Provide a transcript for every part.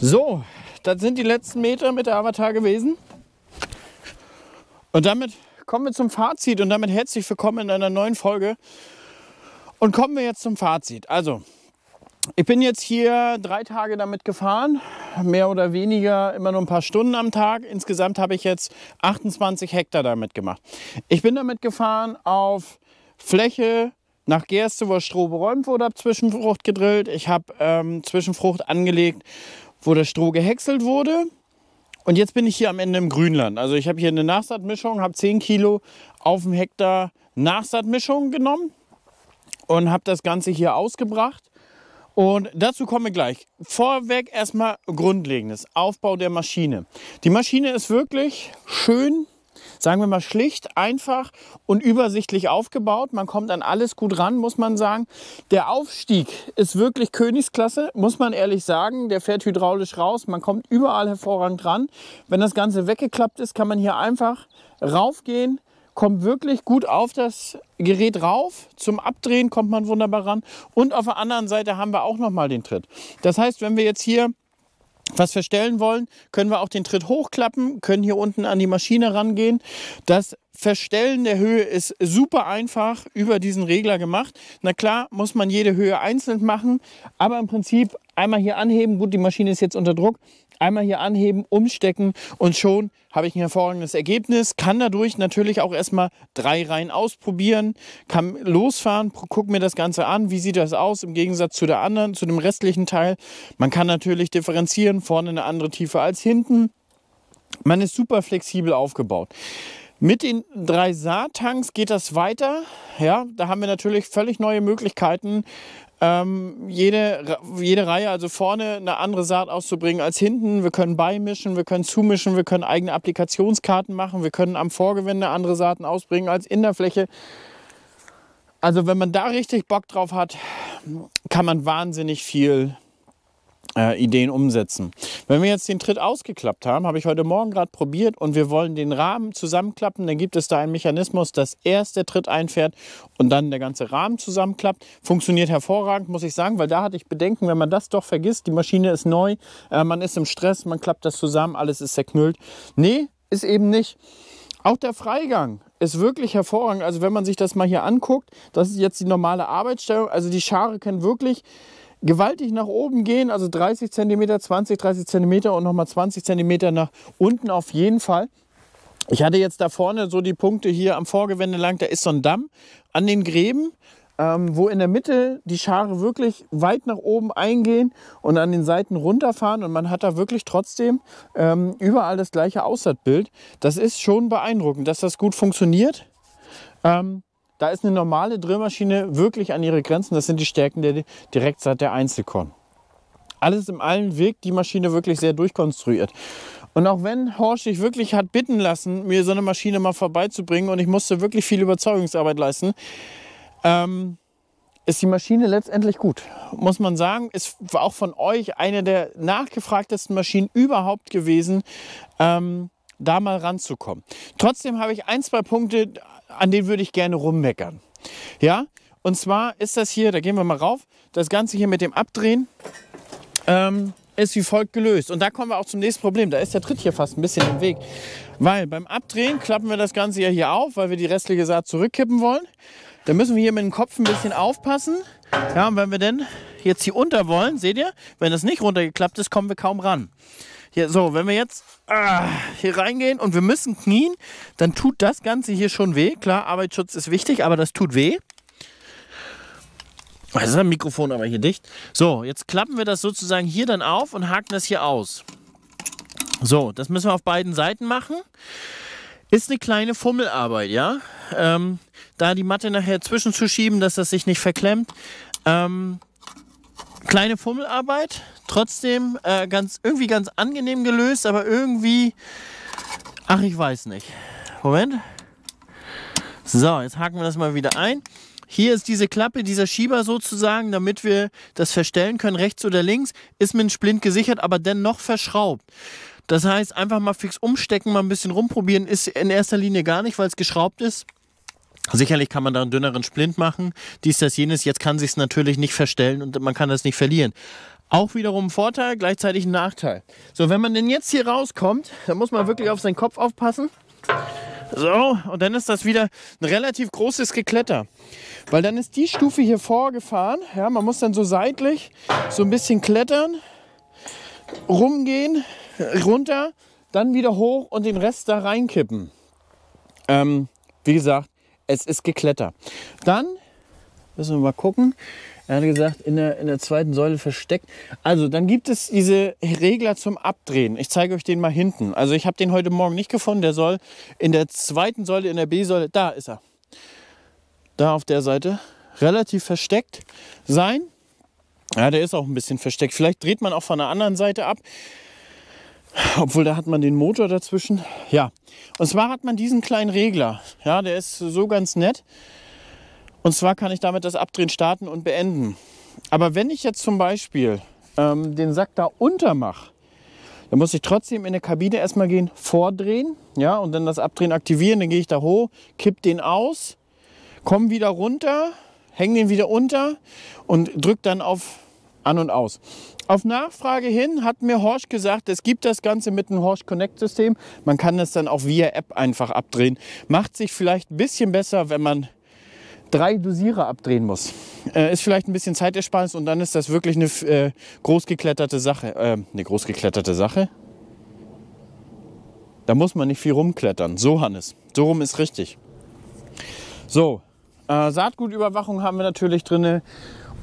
So, das sind die letzten Meter mit der Avatar gewesen. Und damit kommen wir zum Fazit und damit herzlich willkommen in einer neuen Folge. Und kommen wir jetzt zum Fazit. Also, ich bin jetzt hier 3 Tage damit gefahren, mehr oder weniger immer nur ein paar Stunden am Tag. Insgesamt habe ich jetzt 28 Hektar damit gemacht. Ich bin damit gefahren auf Fläche nach Gerste, wo Stroh beräumt wurde, habe Zwischenfrucht gedrillt. Ich habe Zwischenfrucht angelegt, wo der Stroh gehäckselt wurde. Und jetzt bin ich hier am Ende im Grünland. Also ich habe hier eine Nachsaatmischung, habe 10 Kilo auf dem Hektar Nachsaatmischung genommen und habe das Ganze hier ausgebracht. Und dazu kommen wir gleich. Vorweg erstmal Grundlegendes, Aufbau der Maschine. Die Maschine ist wirklich schön, sagen wir mal schlicht, einfach und übersichtlich aufgebaut. Man kommt an alles gut ran, muss man sagen. Der Aufstieg ist wirklich Königsklasse, muss man ehrlich sagen. Der fährt hydraulisch raus, man kommt überall hervorragend ran. Wenn das Ganze weggeklappt ist, kann man hier einfach raufgehen. Kommt wirklich gut auf das Gerät rauf. Zum Abdrehen kommt man wunderbar ran. Und auf der anderen Seite haben wir auch nochmal den Tritt. Das heißt, wenn wir jetzt hier was verstellen wollen, können wir auch den Tritt hochklappen, können hier unten an die Maschine rangehen. Das Verstellen der Höhe ist super einfach über diesen Regler gemacht. Na klar, muss man jede Höhe einzeln machen, aber im Prinzip einmal hier anheben. Gut, die Maschine ist jetzt unter Druck. Einmal hier anheben, umstecken und schon habe ich ein hervorragendes Ergebnis. Kann dadurch natürlich auch erstmal 3 Reihen ausprobieren, kann losfahren, guck mir das Ganze an, wie sieht das aus im Gegensatz zu der anderen, zu dem restlichen Teil. Man kann natürlich differenzieren, vorne eine andere Tiefe als hinten. Man ist super flexibel aufgebaut. Mit den 3 Saattanks geht das weiter. Ja, da haben wir natürlich völlig neue Möglichkeiten. Jede Reihe, also vorne eine andere Saat auszubringen als hinten. Wir können beimischen, wir können zumischen, wir können eigene Applikationskarten machen, wir können am Vorgewende andere Saaten ausbringen als in der Fläche. Also wenn man da richtig Bock drauf hat, kann man wahnsinnig viel Ideen umsetzen. Wenn wir jetzt den Tritt ausgeklappt haben, habe ich heute Morgen gerade probiert und wir wollen den Rahmen zusammenklappen, dann gibt es da einen Mechanismus, dass erst der Tritt einfährt und dann der ganze Rahmen zusammenklappt. Funktioniert hervorragend, muss ich sagen, weil da hatte ich Bedenken, wenn man das doch vergisst, die Maschine ist neu, man ist im Stress, man klappt das zusammen, alles ist zerknüllt. Nee, ist eben nicht. Auch der Freigang ist wirklich hervorragend. Also wenn man sich das mal hier anguckt, das ist jetzt die normale Arbeitsstellung, also die Schare können wirklich gewaltig nach oben gehen, also 30 cm, 20, 30 cm und nochmal 20 cm nach unten auf jeden Fall. Ich hatte jetzt da vorne so die Punkte hier am Vorgewende lang, da ist so ein Damm an den Gräben, wo in der Mitte die Schare wirklich weit nach oben eingehen und an den Seiten runterfahren und man hat da wirklich trotzdem überall das gleiche Aussaatbild. Das ist schon beeindruckend, dass das gut funktioniert. Da ist eine normale Drillmaschine wirklich an ihre Grenzen. Das sind die Stärken der Direktsaat der Einzelkorn. Alles im allen wirkt die Maschine wirklich sehr durchkonstruiert. Und auch wenn Horst sich wirklich hat bitten lassen, mir so eine Maschine mal vorbeizubringen und ich musste wirklich viel Überzeugungsarbeit leisten, ist die Maschine letztendlich gut. Muss man sagen, ist auch von euch eine der nachgefragtesten Maschinen überhaupt gewesen, da mal ranzukommen. Trotzdem habe ich 1, 2 Punkte, an denen würde ich gerne rummeckern. Ja, und zwar ist das hier, da gehen wir mal rauf, das Ganze hier mit dem Abdrehen ist wie folgt gelöst. Und da kommen wir auch zum nächsten Problem. Da ist der Tritt hier fast ein bisschen im Weg. Weil beim Abdrehen klappen wir das Ganze ja hier auf, weil wir die restliche Saat zurückkippen wollen. Da müssen wir hier mit dem Kopf ein bisschen aufpassen. Ja, und wenn wir denn jetzt hier unter wollen, seht ihr, wenn das nicht runtergeklappt ist, kommen wir kaum ran. Hier, so, wenn wir jetzt hier reingehen und wir müssen knien, dann tut das Ganze hier schon weh. Klar, Arbeitsschutz ist wichtig, aber das tut weh. Das ist ein Mikrofon aber hier dicht. So, jetzt klappen wir das sozusagen hier dann auf und haken das hier aus. So, das müssen wir auf beiden Seiten machen. Ist eine kleine Fummelarbeit, ja. Da die Matte nachher zwischenzuschieben, dass das sich nicht verklemmt. Kleine Fummelarbeit, trotzdem irgendwie ganz angenehm gelöst, aber irgendwie, ach, ich weiß nicht. Moment. So, jetzt haken wir das mal wieder ein. Hier ist diese Klappe, dieser Schieber sozusagen, damit wir das verstellen können, rechts oder links, ist mit einem Splint gesichert, aber dennoch verschraubt. Das heißt, einfach mal fix umstecken, mal ein bisschen rumprobieren, ist in erster Linie gar nicht, weil es geschraubt ist. Sicherlich kann man da einen dünneren Splint machen, dies, das, jenes. Jetzt kann sich es natürlich nicht verstellen und man kann das nicht verlieren. Auch wiederum ein Vorteil, gleichzeitig ein Nachteil. So, wenn man denn jetzt hier rauskommt, dann muss man wirklich auf seinen Kopf aufpassen. So, und dann ist das wieder ein relativ großes Gekletter. Weil dann ist die Stufe hier vorgefahren. Ja, man muss dann so seitlich so ein bisschen klettern, rumgehen, runter, dann wieder hoch und den Rest da reinkippen. Wie gesagt, es ist Gekletter. Dann müssen wir mal gucken. Er hat gesagt, in der zweiten Säule versteckt. Also, dann gibt es diese Regler zum Abdrehen. Ich zeige euch den mal hinten. Also, ich habe den heute Morgen nicht gefunden. Der soll in der zweiten Säule, in der B-Säule, da ist er. Da auf der Seite. Relativ versteckt sein. Ja, der ist auch ein bisschen versteckt. Vielleicht dreht man auch von der anderen Seite ab. Obwohl, da hat man den Motor dazwischen. Ja, und zwar hat man diesen kleinen Regler. Ja, der ist so ganz nett. Und zwar kann ich damit das Abdrehen starten und beenden. Aber wenn ich jetzt zum Beispiel den Sack da unter mache, dann muss ich trotzdem in der Kabine erstmal gehen, vordrehen, ja, und dann das Abdrehen aktivieren. Dann gehe ich da hoch, kipp den aus, komme wieder runter, hänge den wieder unter und drücke dann auf An und Aus. Auf Nachfrage hin hat mir Horsch gesagt, es gibt das Ganze mit einem Horsch Connect System. Man kann das dann auch via App einfach abdrehen. Macht sich vielleicht ein bisschen besser, wenn man 3 Dosierer abdrehen muss. Ist vielleicht ein bisschen Zeitersparnis und dann ist das wirklich eine großgekletterte Sache. Eine großgekletterte Sache? Da muss man nicht viel rumklettern. So, Hannes. So rum ist richtig. So, Saatgutüberwachung haben wir natürlich drin.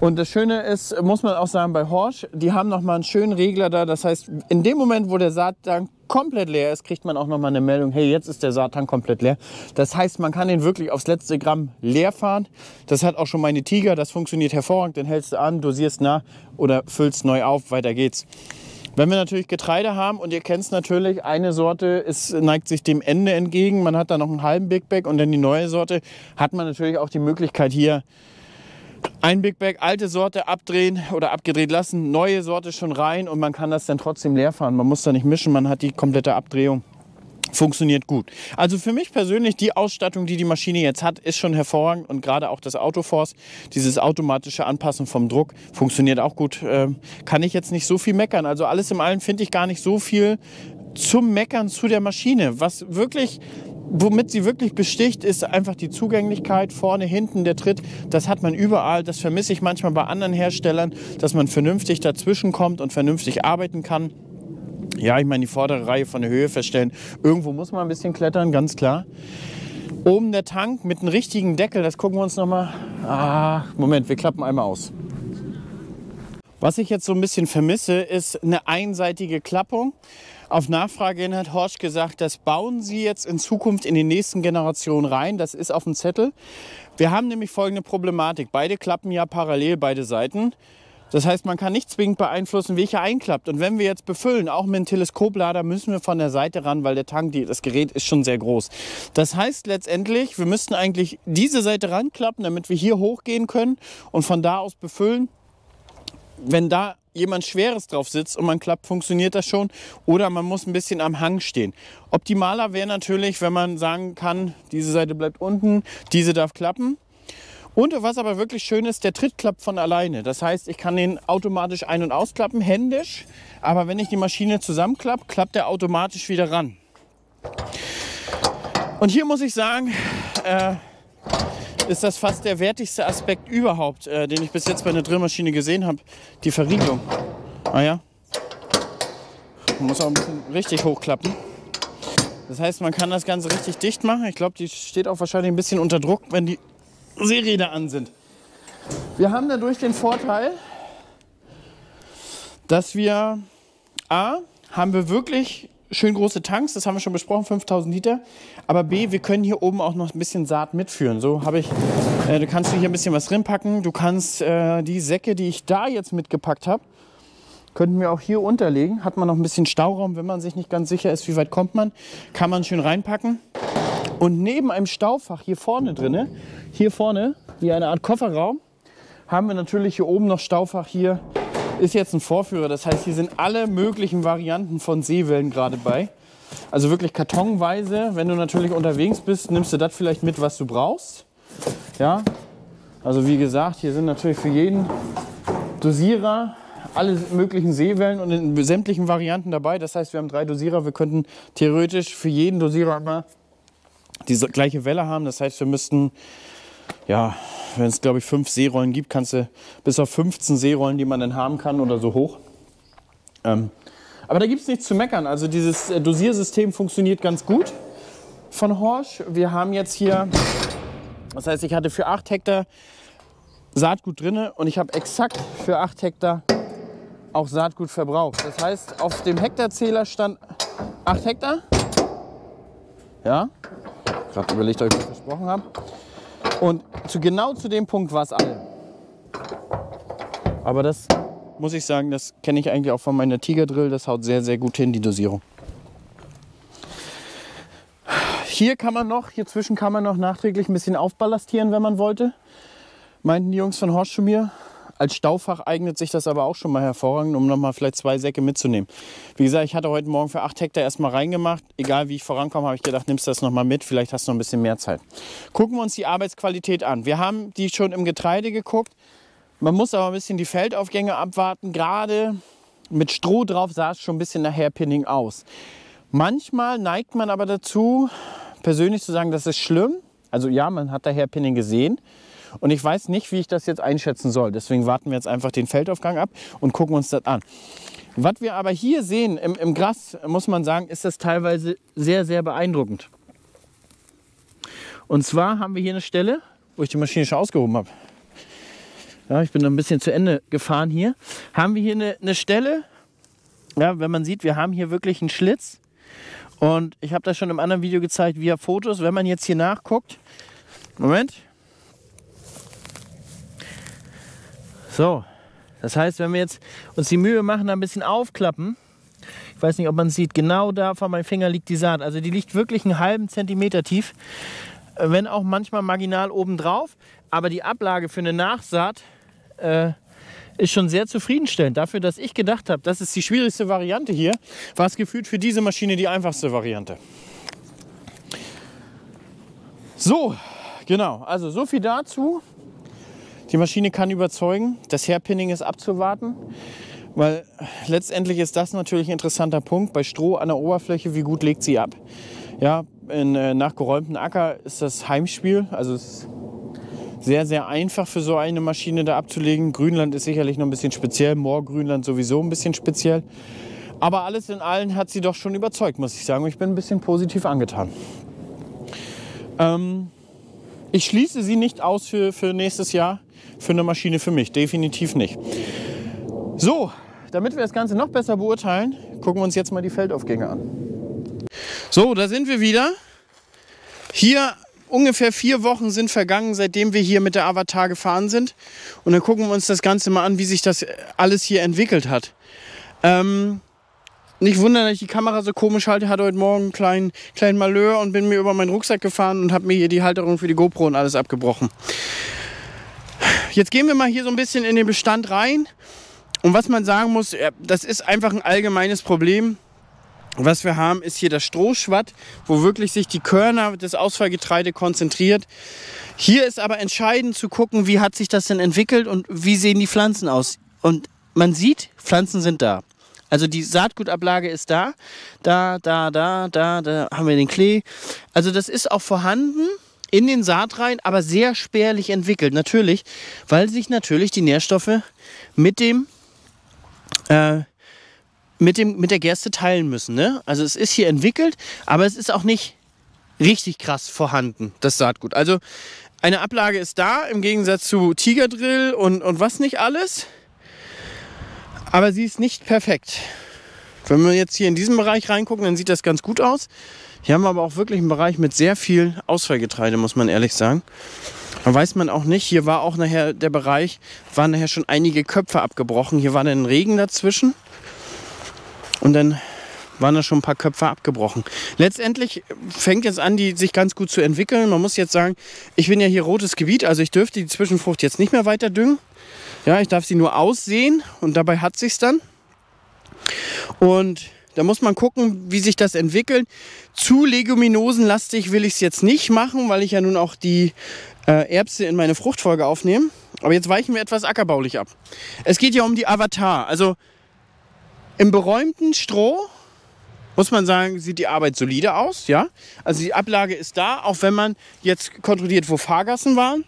Und das Schöne ist, muss man auch sagen, bei Horsch, die haben nochmal einen schönen Regler da. Das heißt, in dem Moment, wo der Saattank komplett leer ist, kriegt man auch nochmal eine Meldung, hey, jetzt ist der Saattank komplett leer. Das heißt, man kann den wirklich aufs letzte Gramm leer fahren. Das hat auch schon meine Tiger, das funktioniert hervorragend. Den hältst du an, dosierst nach oder füllst neu auf, weiter geht's. Wenn wir natürlich Getreide haben und ihr kennt es natürlich, eine Sorte neigt sich dem Ende entgegen. Man hat da noch einen halben Big Bag und dann die neue Sorte, hat man natürlich auch die Möglichkeit hier ein Big Bag, alte Sorte abdrehen oder abgedreht lassen, neue Sorte schon rein und man kann das dann trotzdem leer fahren. Man muss da nicht mischen, man hat die komplette Abdrehung. Funktioniert gut. Also für mich persönlich, die Ausstattung, die die Maschine jetzt hat, ist schon hervorragend und gerade auch das Autoforce, dieses automatische Anpassen vom Druck, funktioniert auch gut. Kann ich jetzt nicht so viel meckern. Also alles in allem finde ich gar nicht so viel zum Meckern zu der Maschine. Womit sie wirklich besticht, ist einfach die Zugänglichkeit, vorne, hinten, der Tritt. Das hat man überall. Das vermisse ich manchmal bei anderen Herstellern, dass man vernünftig dazwischen kommt und vernünftig arbeiten kann. Ja, ich meine, die vordere Reihe von der Höhe feststellen. Irgendwo muss man ein bisschen klettern, ganz klar. Oben der Tank mit einem richtigen Deckel, das gucken wir uns nochmal. Moment, wir klappen einmal aus. Was ich jetzt so ein bisschen vermisse, ist eine einseitige Klappung. Auf Nachfrage hin hat Horsch gesagt, das bauen sie jetzt in Zukunft in die nächsten Generationen rein. Das ist auf dem Zettel. Wir haben nämlich folgende Problematik. Beide klappen ja parallel, beide Seiten. Das heißt, man kann nicht zwingend beeinflussen, welcher einklappt. Und wenn wir jetzt befüllen, auch mit einem Teleskoplader, müssen wir von der Seite ran, weil der Tank, das Gerät ist schon sehr groß. Das heißt letztendlich, wir müssten eigentlich diese Seite ranklappen, damit wir hier hochgehen können und von da aus befüllen. Wenn da jemand Schweres drauf sitzt und man klappt, funktioniert das schon. Oder man muss ein bisschen am Hang stehen. Optimaler wäre natürlich, wenn man sagen kann, diese Seite bleibt unten, diese darf klappen. Und was aber wirklich schön ist, der Tritt klappt von alleine. Das heißt, ich kann den automatisch ein- und ausklappen, händisch. Aber wenn ich die Maschine zusammenklappe, klappt er automatisch wieder ran. Und hier muss ich sagen, ist das fast der wertigste Aspekt überhaupt, den ich bis jetzt bei einer Drillmaschine gesehen habe. Die Verriegelung. Ja. Man muss auch ein bisschen richtig hochklappen. Das heißt, man kann das Ganze richtig dicht machen. Ich glaube, die steht auch wahrscheinlich ein bisschen unter Druck, wenn die Seeräder an sind. Wir haben dadurch den Vorteil, dass wir haben wir wirklich schön große Tanks, das haben wir schon besprochen, 5000 Liter. Aber B, wir können hier oben auch noch ein bisschen Saat mitführen. So habe ich, du kannst hier ein bisschen was drin packen. Du kannst die Säcke, die ich da jetzt mitgepackt habe, könnten wir auch hier unterlegen. Hat man noch ein bisschen Stauraum, wenn man sich nicht ganz sicher ist, wie weit kommt man. Kann man schön reinpacken. Und neben einem Staufach hier vorne drinne, wie eine Art Kofferraum, haben wir natürlich hier oben noch Staufach. Hier ist jetzt ein Vorführer, das heißt, hier sind alle möglichen Varianten von Seewellen gerade bei. Also wirklich kartonweise. Wenn du natürlich unterwegs bist, nimmst du das vielleicht mit, was du brauchst. Ja, also wie gesagt, hier sind natürlich für jeden Dosierer alle möglichen Seewellen und in sämtlichen Varianten dabei. Das heißt, wir haben 3 Dosierer. Wir könnten theoretisch für jeden Dosierer immer die gleiche Welle haben. Das heißt, wir müssten, ja, wenn es glaube ich 5 Seerollen gibt, kannst du bis auf 15 Seerollen, die man dann haben kann oder so hoch. Aber da gibt es nichts zu meckern. Also dieses Dosiersystem funktioniert ganz gut von Horsch. Wir haben jetzt hier, das heißt, ich hatte für 8 Hektar Saatgut drin und ich habe exakt für 8 Hektar auch Saatgut verbraucht. Das heißt, auf dem Hektarzähler stand 8 Hektar. Ja, gerade überlegt, ob ich das versprochen habe. Und genau zu dem Punkt war es alle. Aber das muss ich sagen, das kenne ich eigentlich auch von meiner Tigerdrill. Das haut sehr, sehr gut hin, die Dosierung. Hier zwischen kann man noch nachträglich ein bisschen aufballastieren, wenn man wollte. Meinten die Jungs von Horsch zu mir. Als Staufach eignet sich das aber auch schon mal hervorragend, um nochmal vielleicht 2 Säcke mitzunehmen. Wie gesagt, ich hatte heute Morgen für 8 Hektar erstmal reingemacht. Egal wie ich vorankomme, habe ich gedacht, nimmst du das nochmal mit. Vielleicht hast du noch ein bisschen mehr Zeit. Gucken wir uns die Arbeitsqualität an. Wir haben die schon im Getreide geguckt. Man muss aber ein bisschen die Feldaufgänge abwarten. Gerade mit Stroh drauf sah es schon ein bisschen nach Hairpinning aus. Manchmal neigt man aber dazu, persönlich zu sagen, das ist schlimm. Also ja, man hat da Hairpinning gesehen. Und ich weiß nicht, wie ich das jetzt einschätzen soll. Deswegen warten wir jetzt einfach den Feldaufgang ab und gucken uns das an. Was wir aber hier sehen im Gras, muss man sagen, ist das teilweise sehr, sehr beeindruckend. Und zwar haben wir hier eine Stelle, wo ich die Maschine schon ausgehoben habe. Ja, ich bin noch ein bisschen zu Ende gefahren hier. Haben wir hier eine Stelle, ja, wenn man sieht, wir haben hier wirklich einen Schlitz. Und ich habe das schon im anderen Video gezeigt via Fotos. Wenn man jetzt hier nachguckt, Moment. So, das heißt, wenn wir jetzt uns die Mühe machen, da ein bisschen aufklappen, ich weiß nicht, ob man es sieht, genau da vor meinem Finger liegt die Saat. Also die liegt wirklich einen halben Zentimeter tief, wenn auch manchmal marginal oben drauf. Aber die Ablage für eine Nachsaat ist schon sehr zufriedenstellend. Dafür, dass ich gedacht habe, das ist die schwierigste Variante hier, war es gefühlt für diese Maschine die einfachste Variante. So, genau, also so viel dazu. Die Maschine kann überzeugen, das Hairpinning ist abzuwarten, weil letztendlich ist das natürlich ein interessanter Punkt. Bei Stroh an der Oberfläche, wie gut legt sie ab? Ja, nach geräumtem Acker ist das Heimspiel, also es ist sehr, sehr einfach für so eine Maschine da abzulegen. Grünland ist sicherlich noch ein bisschen speziell, Moorgrünland sowieso ein bisschen speziell. Aber alles in allem hat sie doch schon überzeugt, muss ich sagen. Ich bin ein bisschen positiv angetan. Ich schließe sie nicht aus für nächstes Jahr. Für eine Maschine für mich, definitiv nicht. So, damit wir das Ganze noch besser beurteilen, gucken wir uns jetzt mal die Feldaufgänge an. So, da sind wir wieder. Hier ungefähr 4 Wochen sind vergangen, seitdem wir hier mit der Avatar gefahren sind. Und dann gucken wir uns das Ganze mal an, wie sich das alles hier entwickelt hat. Nicht wundern, dass ich die Kamera so komisch halte. Ich hatte heute Morgen einen kleinen Malheur und bin mir über meinen Rucksack gefahren und habe mir hier die Halterung für die GoPro und alles abgebrochen. Jetzt gehen wir mal hier so ein bisschen in den Bestand rein. Und was man sagen muss, das ist einfach ein allgemeines Problem. Was wir haben, ist hier das Strohschwatt, wo wirklich sich die Körner des Ausfallgetreide konzentriert. Hier ist aber entscheidend zu gucken, wie hat sich das denn entwickelt und wie sehen die Pflanzen aus. Und man sieht, Pflanzen sind da. Also die Saatgutablage ist da. Da haben wir den Klee. Also das ist auch vorhanden in den Saatreihen, aber sehr spärlich entwickelt. Natürlich, weil sich natürlich die Nährstoffe mit der Gerste teilen müssen. Ne? Also es ist hier entwickelt, aber es ist auch nicht richtig krass vorhanden, das Saatgut. Also eine Ablage ist da, im Gegensatz zu Tigerdrill und was nicht alles. Aber sie ist nicht perfekt. Wenn wir jetzt hier in diesen Bereich reingucken, dann sieht das ganz gut aus. Hier haben wir aber auch wirklich einen Bereich mit sehr viel Ausfallgetreide, muss man ehrlich sagen. Da weiß man auch nicht, hier war auch nachher der Bereich, waren nachher schon einige Köpfe abgebrochen. Hier war dann Regen dazwischen und dann waren da schon ein paar Köpfe abgebrochen. Letztendlich fängt jetzt an, die sich ganz gut zu entwickeln. Man muss jetzt sagen, ich bin ja hier rotes Gebiet, also ich dürfte die Zwischenfrucht jetzt nicht mehr weiter düngen. Ja, ich darf sie nur aussehen und dabei hat sich's dann. Und Da muss man gucken, wie sich das entwickelt. Zu leguminosenlastig will ich es jetzt nicht machen, weil ich ja nun auch die Erbse in meine Fruchtfolge aufnehme. Aber jetzt weichen wir etwas ackerbaulich ab. Es geht ja um die Avatar. Also im beräumten Stroh, muss man sagen, sieht die Arbeit solide aus. Ja? Also die Ablage ist da, auch wenn man jetzt kontrolliert, wo Fahrgassen waren,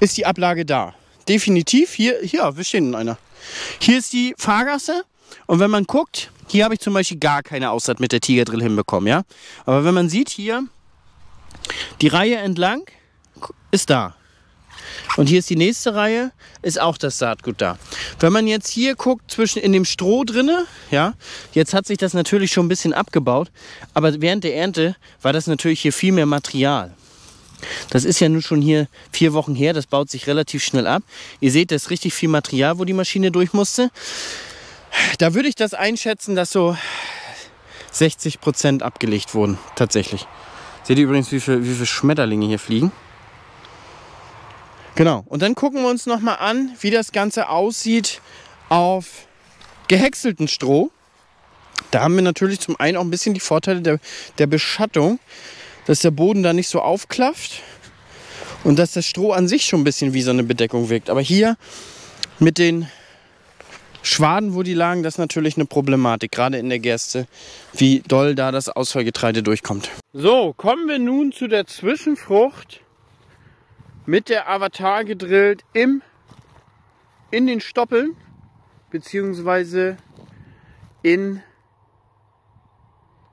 ist die Ablage da. Definitiv. Hier, wir stehen in einer. Hier ist die Fahrgasse. Und wenn man guckt, hier habe ich zum Beispiel gar keine Aussaat mit der Tigerdrill hinbekommen. Ja? Aber wenn man sieht, hier die Reihe entlang ist da. Und hier ist die nächste Reihe, ist auch das Saatgut da. Wenn man jetzt hier guckt, zwischen in dem Stroh drinne, ja, jetzt hat sich das natürlich schon ein bisschen abgebaut, aber während der Ernte war das natürlich hier viel mehr Material. Das ist ja nun schon hier 4 Wochen her, das baut sich relativ schnell ab. Ihr seht, das ist richtig viel Material, wo die Maschine durch musste. Da würde ich das einschätzen, dass so 60% abgelegt wurden, tatsächlich. Seht ihr übrigens, wie viele Schmetterlinge hier fliegen? Genau, und dann gucken wir uns nochmal an, wie das Ganze aussieht auf gehäckseltem Stroh. Da haben wir natürlich zum einen auch ein bisschen die Vorteile der Beschattung, dass der Boden da nicht so aufklafft und dass das Stroh an sich schon ein bisschen wie so eine Bedeckung wirkt. Aber hier mit den Schwaden, wo die lagen, das ist natürlich eine Problematik, gerade in der Gerste, wie doll da das Ausfallgetreide durchkommt. So, kommen wir nun zu der Zwischenfrucht. Mit der Avatar gedrillt in den Stoppeln, beziehungsweise in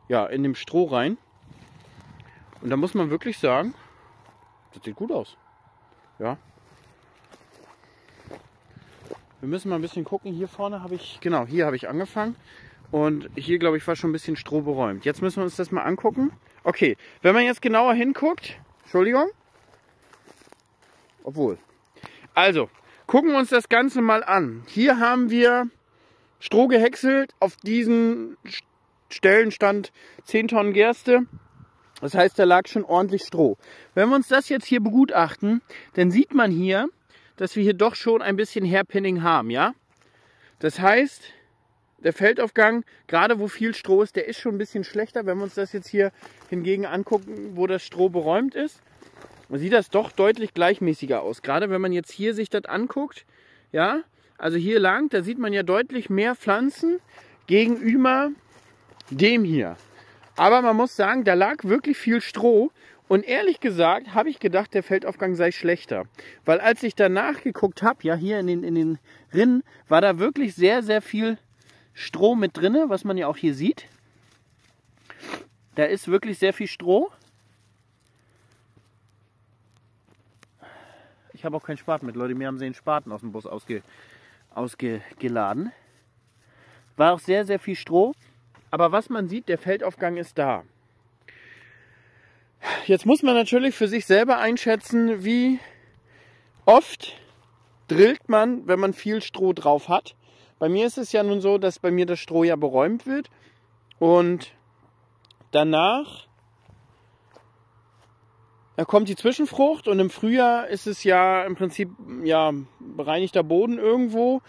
dem Stroh rein. Und da muss man wirklich sagen, das sieht gut aus. Ja. Wir müssen mal ein bisschen gucken. Hier vorne habe ich, genau, hier habe ich angefangen. Und hier, glaube ich, war schon ein bisschen Stroh beräumt. Jetzt müssen wir uns das mal angucken. Okay, wenn man jetzt genauer hinguckt, Entschuldigung. Obwohl. Also, gucken wir uns das Ganze mal an. Hier haben wir Stroh gehäckselt. Auf diesen Stellen stand 10 Tonnen Gerste. Das heißt, da lag schon ordentlich Stroh. Wenn wir uns das jetzt hier begutachten, dann sieht man hier, dass wir hier doch schon ein bisschen Hairpinning haben. Ja? Das heißt, der Feldaufgang, gerade wo viel Stroh ist, der ist schon ein bisschen schlechter. Wenn wir uns das jetzt hier hingegen angucken, wo das Stroh beräumt ist, sieht das doch deutlich gleichmäßiger aus. Gerade wenn man jetzt hier sich das anguckt, ja, also hier lang, da sieht man ja deutlich mehr Pflanzen gegenüber dem hier. Aber man muss sagen, da lag wirklich viel Stroh und ehrlich gesagt habe ich gedacht, der Feldaufgang sei schlechter. Weil als ich danach geguckt habe, ja hier in den Rinnen, war da wirklich sehr, sehr viel Stroh mit drin, was man ja auch hier sieht. Da ist wirklich sehr viel Stroh. Ich habe auch keinen Spaten mit, Leute. Mir haben sie den Spaten aus dem Bus ausgeladen. War auch sehr, sehr viel Stroh. Aber was man sieht, der Feldaufgang ist da. Jetzt muss man natürlich für sich selber einschätzen, wie oft drillt man, wenn man viel Stroh drauf hat. Bei mir ist es ja nun so, dass bei mir das Stroh ja beräumt wird. Und danach kommt die Zwischenfrucht und im Frühjahr ist es ja im Prinzip ja bereinigter Boden irgendwo.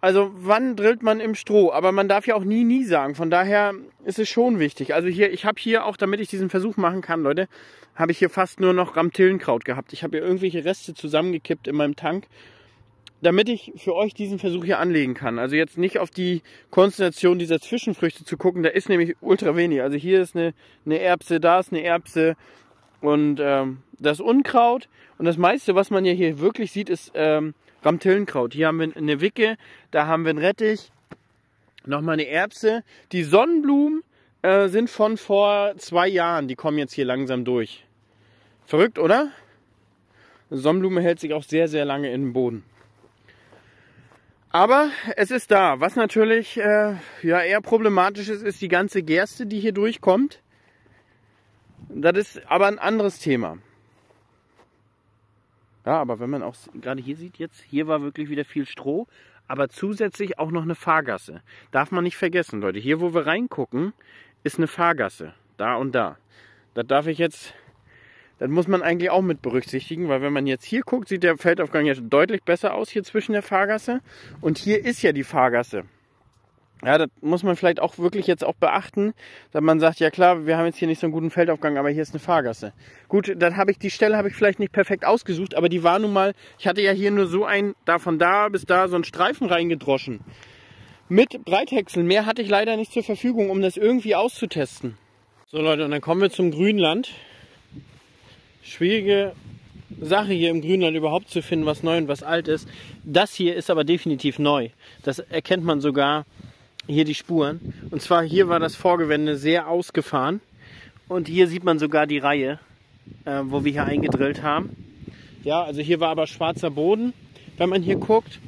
Also wann drillt man im Stroh? Aber man darf ja auch nie sagen. Von daher ist es schon wichtig. Also hier, ich habe hier auch, damit ich diesen Versuch machen kann, Leute, habe ich hier fast nur noch Ramtillenkraut gehabt. Ich habe hier irgendwelche Reste zusammengekippt in meinem Tank, damit ich für euch diesen Versuch hier anlegen kann. Also jetzt nicht auf die Konstellation dieser Zwischenfrüchte zu gucken. Da ist nämlich ultra wenig. Also hier ist eine Erbse, da ist eine Erbse. Und das Unkraut und das meiste, was man ja hier wirklich sieht, ist Ramtillenkraut. Hier haben wir eine Wicke, da haben wir einen Rettich, nochmal eine Erbse. Die Sonnenblumen sind von vor 2 Jahren, die kommen jetzt hier langsam durch. Verrückt, oder? Eine Sonnenblume hält sich auch sehr, sehr lange in den Boden. Aber es ist da. Was natürlich ja, eher problematisch ist, ist die ganze Gerste, die hier durchkommt. Das ist aber ein anderes Thema. Ja, aber wenn man auch gerade hier sieht jetzt, hier war wirklich wieder viel Stroh, aber zusätzlich auch noch eine Fahrgasse. Darf man nicht vergessen, Leute. Hier, wo wir reingucken, ist eine Fahrgasse. Da und da. Das muss man eigentlich auch mit berücksichtigen, weil wenn man jetzt hier guckt, sieht der Feldaufgang ja deutlich besser aus hier zwischen der Fahrgasse. Und hier ist ja die Fahrgasse. Ja, das muss man vielleicht auch wirklich jetzt auch beachten, dass man sagt, ja klar, wir haben jetzt hier nicht so einen guten Feldaufgang, aber hier ist eine Fahrgasse. Gut, die Stelle habe ich vielleicht nicht perfekt ausgesucht, aber die war nun mal, ich hatte ja hier nur so von da bis da so einen Streifen reingedroschen. Mit Breithäckseln, mehr hatte ich leider nicht zur Verfügung, um das irgendwie auszutesten. So Leute, und dann kommen wir zum Grünland. Schwierige Sache hier im Grünland überhaupt zu finden, was neu und was alt ist. Das hier ist aber definitiv neu. Das erkennt man sogar hier die Spuren. Und zwar hier war das Vorgewände sehr ausgefahren. Und hier sieht man sogar die Reihe, wo wir hier eingedrillt haben. Ja, also hier war aber schwarzer Boden, wenn man hier guckt.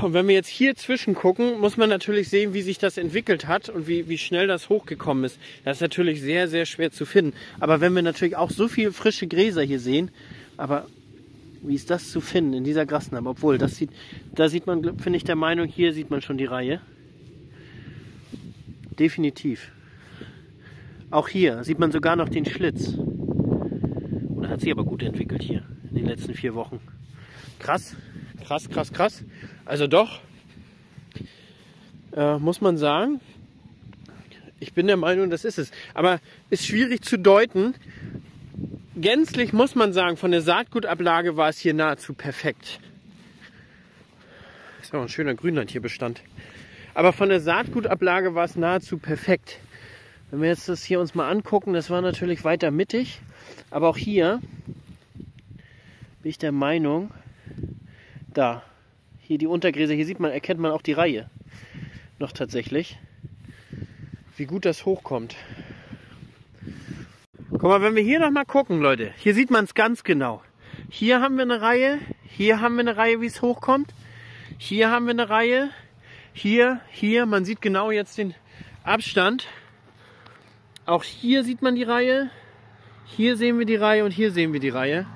Und wenn wir jetzt hier zwischen gucken, muss man natürlich sehen, wie sich das entwickelt hat und wie schnell das hochgekommen ist. Das ist natürlich sehr, sehr schwer zu finden. Aber wenn wir natürlich auch so viele frische Gräser hier sehen, aber wie ist das zu finden in dieser Grasnarbe? Obwohl, da sieht man, finde ich der Meinung, hier sieht man schon die Reihe. Definitiv. Auch hier sieht man sogar noch den Schlitz. Oder hat sich aber gut entwickelt hier in den letzten 4 Wochen. Krass, krass, krass, krass. Also doch, muss man sagen, ich bin der Meinung, das ist es. Aber ist schwierig zu deuten. Gänzlich muss man sagen, von der Saatgutablage war es hier nahezu perfekt. Ist ja auch ein schöner Grünland hier Bestand. Aber von der Saatgutablage war es nahezu perfekt. Wenn wir jetzt das hier uns mal angucken, das war natürlich weiter mittig. Aber auch hier bin ich der Meinung, hier die Untergräser, hier erkennt man auch die Reihe noch tatsächlich. Wie gut das hochkommt. Guck mal, wenn wir hier noch mal gucken, Leute, hier sieht man es ganz genau. Hier haben wir eine Reihe, hier haben wir eine Reihe, wie es hochkommt. Hier haben wir eine Reihe, hier, man sieht genau jetzt den Abstand. Auch hier sieht man die Reihe, hier sehen wir die Reihe und hier sehen wir die Reihe.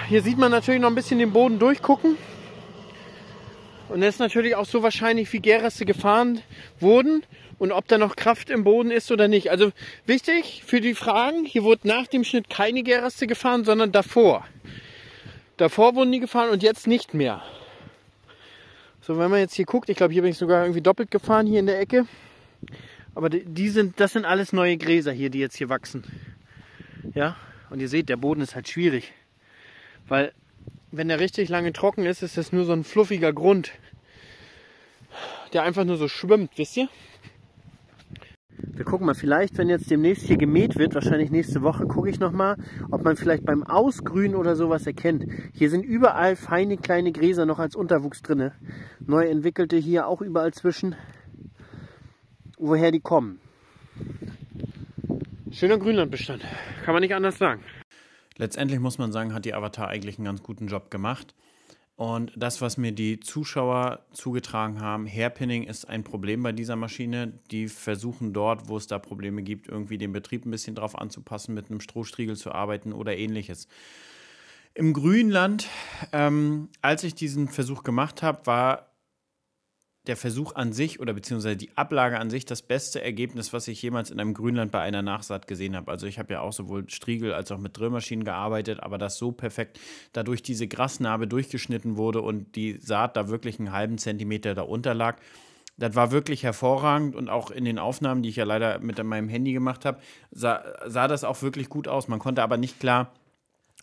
Hier sieht man natürlich noch ein bisschen den Boden durchgucken. Und das ist natürlich auch so wahrscheinlich, wie Gärreste gefahren wurden und ob da noch Kraft im Boden ist oder nicht. Also wichtig für die Fragen, hier wurde nach dem Schnitt keine Gärreste gefahren, sondern davor. Davor wurden die gefahren und jetzt nicht mehr. So, wenn man jetzt hier guckt, ich glaube, hier bin ich sogar irgendwie doppelt gefahren, hier in der Ecke. Aber das sind alles neue Gräser hier, die jetzt hier wachsen. Ja, und ihr seht, der Boden ist halt schwierig. Weil, wenn der richtig lange trocken ist, ist das nur so ein fluffiger Grund, der einfach nur so schwimmt, wisst ihr? Wir gucken mal, vielleicht, wenn jetzt demnächst hier gemäht wird, wahrscheinlich nächste Woche, gucke ich nochmal, ob man vielleicht beim Ausgrünen oder sowas erkennt. Hier sind überall feine kleine Gräser noch als Unterwuchs drin. Neu entwickelte hier auch überall zwischen. Woher die kommen. Schöner Grünlandbestand, kann man nicht anders sagen. Letztendlich muss man sagen, hat die Avatar eigentlich einen ganz guten Job gemacht. Und das, was mir die Zuschauer zugetragen haben, Hairpinning ist ein Problem bei dieser Maschine. Die versuchen dort, wo es da Probleme gibt, irgendwie den Betrieb ein bisschen drauf anzupassen, mit einem Strohstriegel zu arbeiten oder ähnliches. Im Grünland, als ich diesen Versuch gemacht habe, war der Versuch an sich oder beziehungsweise die Ablage an sich das beste Ergebnis, was ich jemals in einem Grünland bei einer Nachsaat gesehen habe. Also ich habe ja auch sowohl Striegel als auch mit Drillmaschinen gearbeitet, aber das so perfekt dadurch diese Grasnarbe durchgeschnitten wurde und die Saat da wirklich einen halben Zentimeter darunter lag. Das war wirklich hervorragend und auch in den Aufnahmen, die ich ja leider mit meinem Handy gemacht habe, sah das auch wirklich gut aus. Man konnte aber nicht klar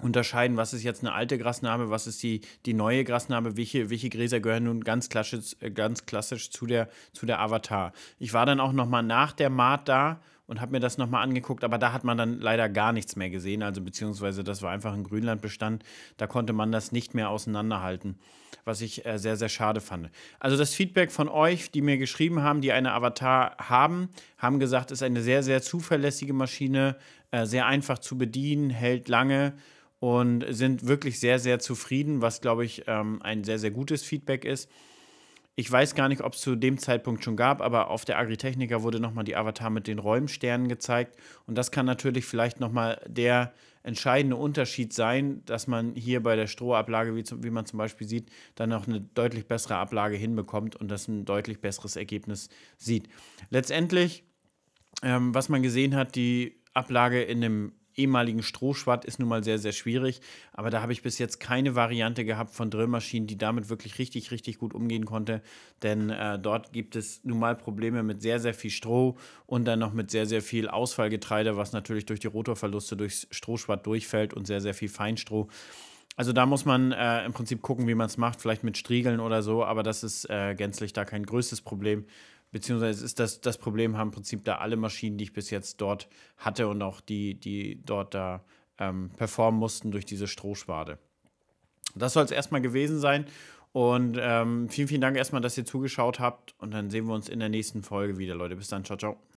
unterscheiden, was ist jetzt eine alte Grasnarbe, was ist die neue Grasnarbe, welche Gräser gehören nun ganz klassisch zu der Avatar. Ich war dann auch nochmal nach der Maat da und habe mir das nochmal angeguckt, aber da hat man dann leider gar nichts mehr gesehen, also beziehungsweise das war einfach ein Grünlandbestand, da konnte man das nicht mehr auseinanderhalten, was ich sehr, sehr schade fand. Also das Feedback von euch, die mir geschrieben haben, die eine Avatar haben gesagt, es ist eine sehr, sehr zuverlässige Maschine, sehr einfach zu bedienen, hält lange und sind wirklich sehr, sehr zufrieden, was, glaube ich, ein sehr, sehr gutes Feedback ist. Ich weiß gar nicht, ob es zu dem Zeitpunkt schon gab, aber auf der Agritechnica wurde nochmal die Avatar mit den Räumsternen gezeigt. Und das kann natürlich vielleicht nochmal der entscheidende Unterschied sein, dass man hier bei der Strohablage, wie man zum Beispiel sieht, dann noch eine deutlich bessere Ablage hinbekommt und das ein deutlich besseres Ergebnis sieht. Letztendlich, was man gesehen hat, die Ablage in dem ehemaligen Strohschwatt ist nun mal sehr, sehr schwierig. Aber da habe ich bis jetzt keine Variante gehabt von Drillmaschinen, die damit wirklich richtig, richtig gut umgehen konnte. Denn dort gibt es nun mal Probleme mit sehr, sehr viel Stroh und dann noch mit sehr, sehr viel Ausfallgetreide, was natürlich durch die Rotorverluste durchs Strohschwatt durchfällt und sehr, sehr viel Feinstroh. Also da muss man im Prinzip gucken, wie man es macht, vielleicht mit Striegeln oder so, aber das ist gänzlich da kein größtes Problem. Beziehungsweise ist das Problem haben im Prinzip da alle Maschinen, die ich bis jetzt dort hatte und auch die dort da performen mussten durch diese Strohschwade. Das soll es erstmal gewesen sein. Und vielen, vielen Dank erstmal, dass ihr zugeschaut habt. Und dann sehen wir uns in der nächsten Folge wieder, Leute. Bis dann. Ciao, ciao.